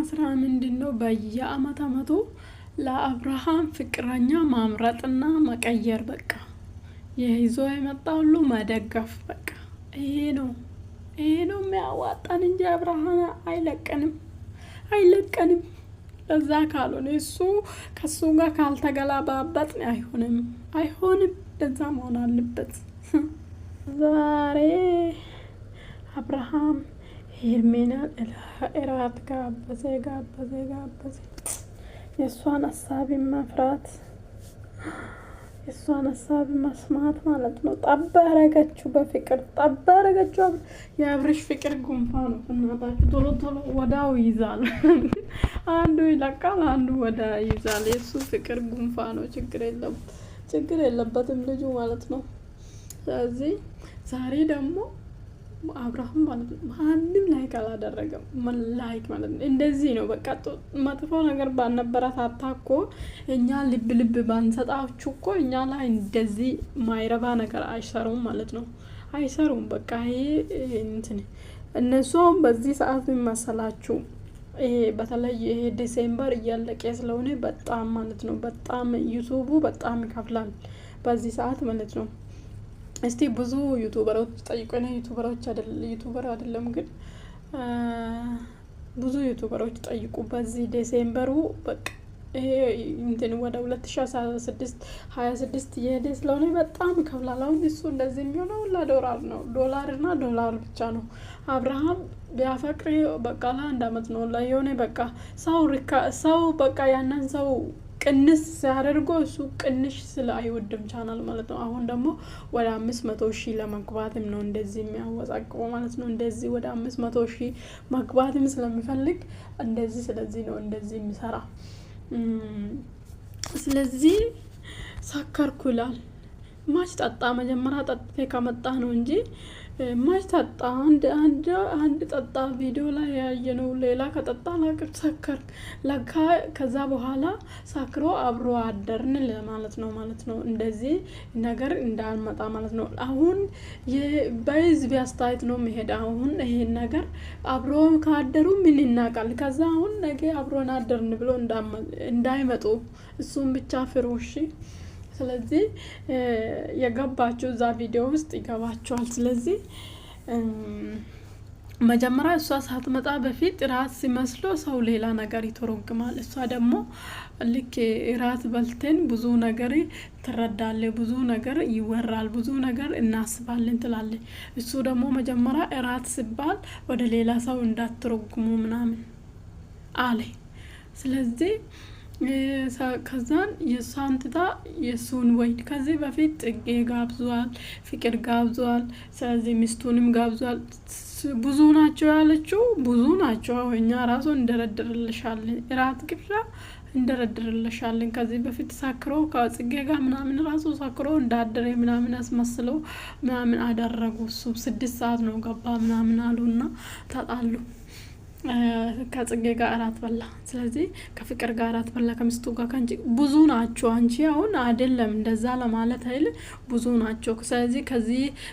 ስራ ምንድነው? በየአመት አመቱ ለአብርሃም ፍቅረኛ ማምረጥና መቀየር በቃ ይዞ የመጣ ሁሉ መደገፍ በቃ ይሄ ነው። ይሄ ነው የሚያዋጣን እንጂ አብርሃም አይለቀንም። ለዛ ካልሆነ እሱ ከሱ ጋር ካልተገላባበጥን አይሆንም። ለዛ መሆን አለበት። ዛሬ አብርሃም ሄርሜናን እራት ጋበዘ። የእሷን ሀሳብ መፍራት የእሷን ሀሳብ መስማት ማለት ነው። ጠብ አረገችው፣ በፍቅር ጠብ አረገችው። የአብርሽ ፍቅር ጉንፋ ነው። እናታችሁ ቶሎ ወዳው ይዛል። አንዱ ይለቃል፣ አንዱ ወዳ ይዛል። የእሱ ፍቅር ጉንፋ ነው። ችግር የለበትም ልጁ ማለት ነው። ስለዚህ ዛሬ ደግሞ አብርሃም ማለት ነው ማንም ላይክ አላደረገም። ላይክ ማለት ነው እንደዚህ ነው በቃ። መጥፎ ነገር ባነበረታታ እኮ እኛ ልብ ባንሰጣችሁ እኮ እኛ ላይ እንደዚህ ማይረባ ነገር አይሰሩም ማለት ነው። አይሰሩም በቃ። ይሄ እንትን እነሱ በዚህ ሰዓት የሚመሰላችሁ ይሄ በተለይ ይሄ ዲሴምበር እያለቀ ስለሆነ በጣም ማለት ነው በጣም ዩቲዩቡ በጣም ይከፍላል በዚህ ሰዓት ማለት ነው። እስቲ ብዙ ዩቲዩበሮች ጠይቆና ዩቲዩበር አይደለም ግን ብዙ ዩቲዩበሮች ጠይቁ። በዚህ ዲሴምበሩ በቃ ይሄ እንትን ወደ 2026 የሄደ ስለሆነ በጣም ይከፍላል። አሁን እሱ እንደዚህ የሚሆነው ለዶላር ነው። ዶላር ብቻ ነው። አብርሃም ቢያፈቅር በቃ ለአንድ አመት ነው የሆነ በቃ ሰው በቃ ያንን ሰው ቅንስ ሲያደርገው እሱ ቅንሽ ስለ አይወድም ቻናል ማለት ነው። አሁን ደግሞ ወደ 500,000 ለመግባትም ነው እንደዚህ የሚያወዛቅበው ማለት ነው። እንደዚህ ወደ 500,000 መግባትም ስለሚፈልግ እንደዚህ ስለዚህ ነው እንደዚህ የሚሰራ። ስለዚህ ሰከርኩ ይላል። ማች ጠጣ መጀመሪያ ጠጥቴ ከመጣ ነው እንጂ ማች ጠጣ። አንድ ጠጣ ቪዲዮ ላይ ያየነው ሌላ ከጠጣ ላቅር ሰከር ለካ ከዛ በኋላ ሰክሮ አብሮ አደርን ማለት ነው። እንደዚህ ነገር እንዳልመጣ ማለት ነው። አሁን በህዝብ አስተያየት ነው መሄድ። አሁን ይሄን ነገር አብሮ ካደሩ ምን ይናቃል? ከዛ አሁን ነገ አብሮን አደርን ብሎ እንዳይመጡ እሱን ብቻ ፍሩሽ። ስለዚህ የገባችሁ እዛ ቪዲዮ ውስጥ ይገባችኋል። ስለዚህ መጀመሪያ እሷ ሳትመጣ በፊት ራት ሲመስሎ ሰው ሌላ ነገር ይተረጉማል። እሷ ደግሞ ልክ ራት በልተን ብዙ ነገር ትረዳለ፣ ብዙ ነገር ይወራል፣ ብዙ ነገር እናስባለን ትላለች። እሱ ደግሞ መጀመሪያ ራት ሲባል ወደ ሌላ ሰው እንዳትረጉሙ ምናምን አለ። ስለዚህ ከዛን የእሷን ትታ የእሱን ወይድ ከዚህ በፊት ጽጌ ጋብዟል፣ ፍቅር ጋብዟል። ስለዚህ ሚስቱንም ጋብዟል። ብዙ ናቸው ያለችው ብዙ ናቸው። እኛ ራሱ እንደረድርልሻለን እራት ግብዣ እንደረድርልሻለን። ከዚህ በፊት ሳክሮ ከጽጌ ጋር ምናምን ራሱ ሳክሮ እንዳደረ ምናምን አስመስለው ምናምን አደረጉ። እሱ 6 ሰዓት ነው ገባ ምናምን አሉና ተጣሉ። ከጽጌ ጋር እራት በላ። ስለዚህ ከፍቅር ጋር እራት በላ ከሚስቱ ጋር ከንጂ ብዙ ናቸው። አንቺ አሁን አይደለም እንደዛ ለማለት አይል ብዙ ናቸው። ስለዚህ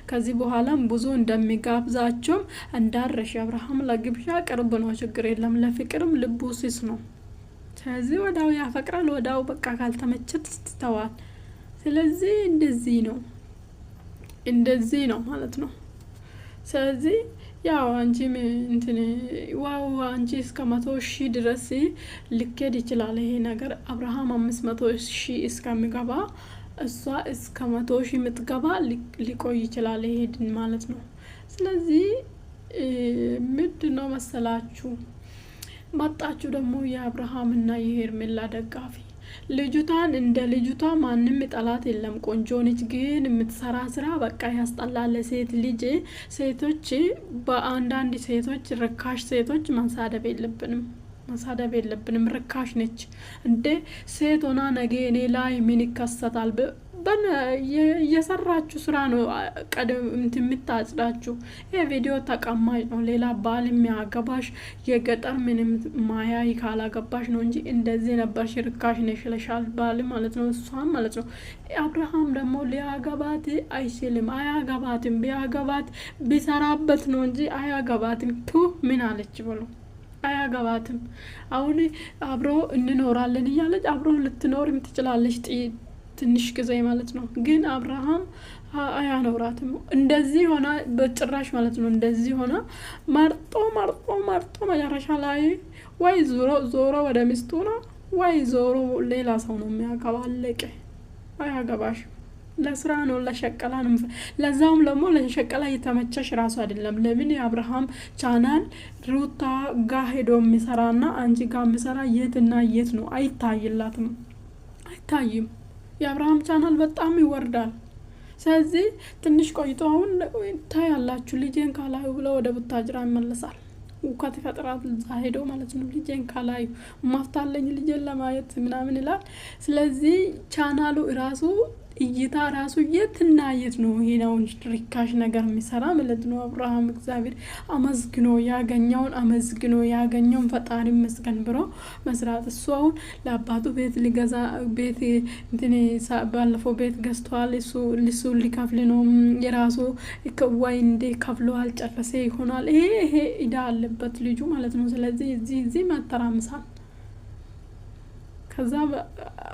ከዚህ በኋላም ብዙ እንደሚጋብዛቸው እንዳረሽ አብርሃም ለግብዣ ቅርብ ነው፣ ችግር የለም። ለፍቅርም ልቡ ሲስ ነው። ስለዚህ ወዳው ያፈቅራል፣ ወዳው በቃ ካልተመቸት ትተዋል። ስለዚህ እንደዚህ ነው ማለት ነው። ስለዚህ ያው አንቺ እንትን አንቺ እስከ 100,000 ድረስ ልኬድ ይችላል ይሄ ነገር። አብርሃም 500,000 እስከሚገባ እሷ እስከ 100,000 የምትገባ ሊቆይ ይችላል ይሄድን ማለት ነው። ስለዚህ ምንድነው መሰላችሁ መጣችሁ ደግሞ የአብርሃምና የሄርሜላ ደጋፊ ልጅቷን እንደ ልጅቷ ማንም ጠላት የለም። ቆንጆ ነች፣ ግን የምትሰራ ስራ በቃ ያስጠላል። ሴት ልጅ ሴቶች በአንዳንድ ሴቶች ርካሽ ሴቶች መሳደብ የለብንም። ርካሽ ነች እንደ ሴት ሆና ነገ እኔ ላይ ምን ይከሰታል? የሰራችሁ ስራ ነው ቀደም የምታጽዳችሁ። ይሄ ቪዲዮ ተቀማጭ ነው። ሌላ ባል የሚያገባሽ የገጠር ምንም ማያይ ካላገባሽ ነው እንጂ እንደዚህ ነበር ሽርካሽ ነሽ ለሻል ባል ማለት ነው። እሷም ማለት ነው። አብርሃም ደግሞ ሊያገባት አይችልም፣ አያገባትም። ቢያገባት ቢሰራበት ነው እንጂ አያገባትም። ቱ ምን አለች ብሎ አያገባትም። አሁን አብሮ እንኖራለን እያለች አብሮ ልትኖርም ትችላለች ትንሽ ጊዜ ማለት ነው። ግን አብርሃም አያኖራትም። እንደዚህ ሆና በጭራሽ ማለት ነው። እንደዚህ ሆና መርጦ መጨረሻ ላይ ወይ ዞሮ ወደ ሚስቱ ነው ወይ ዞሮ ሌላ ሰው ነው የሚያገባ። አለቀ። አያገባሽም። ለስራ ነው ለሸቀላ ነው። ለዛውም ደግሞ ለሸቀላ የተመቸሽ ራሱ አይደለም። ለምን የአብርሃም ቻናል ሩታ ጋር ሄዶ የሚሰራና አንቺ ጋር የሚሰራ የትና የት ነው? አይታይላትም፣ አይታይም። የአብርሃም ቻናል በጣም ይወርዳል። ስለዚህ ትንሽ ቆይቶ አሁን ታያላችሁ። ልጄን ካላዩ ብለው ወደ ቡታጅራ ይመለሳል። ውካት ይፈጥራል እዛ ሄዶ ማለት ነው። ልጄን ካላዩ ማፍታለኝ ልጄን ለማየት ምናምን ይላል። ስለዚህ ቻናሉ ራሱ እይታ ራሱ የትና የት ነው? ሄዳውን ሪካሽ ነገር የሚሰራ ማለት ነው። አብርሃም እግዚአብሔር አመዝግኖ ያገኘውን ፈጣሪ መስገን ብሎ መስራት። እሱ አሁን ለአባቱ ቤት ሊገዛ ቤት እንትን ባለፈው ቤት ገዝቷል። እሱ ሊከፍል ነው የራሱ ወይ እንዴ ከፍሎ አልጨረሰ ይሆናል። ይሄ ኢዳ አለበት ልጁ ማለት ነው። ስለዚህ እዚህ ማተራምሳል። ከዛ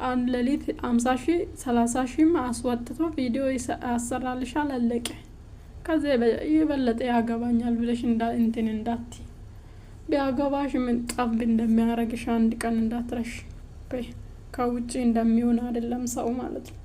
አንድ ሌሊት 50,000 30,000 አስወጥቶ ቪዲዮ ያሰራልሻል። አለቀ። ከዛ የበለጠ ያገባኛል ብለሽ እንትን እንዳት ቢያገባሽ ምን ጠብ እንደሚያረግሽ አንድ ቀን እንዳትረሽ። ከውጪ እንደሚሆን አይደለም ሰው ማለት ነው።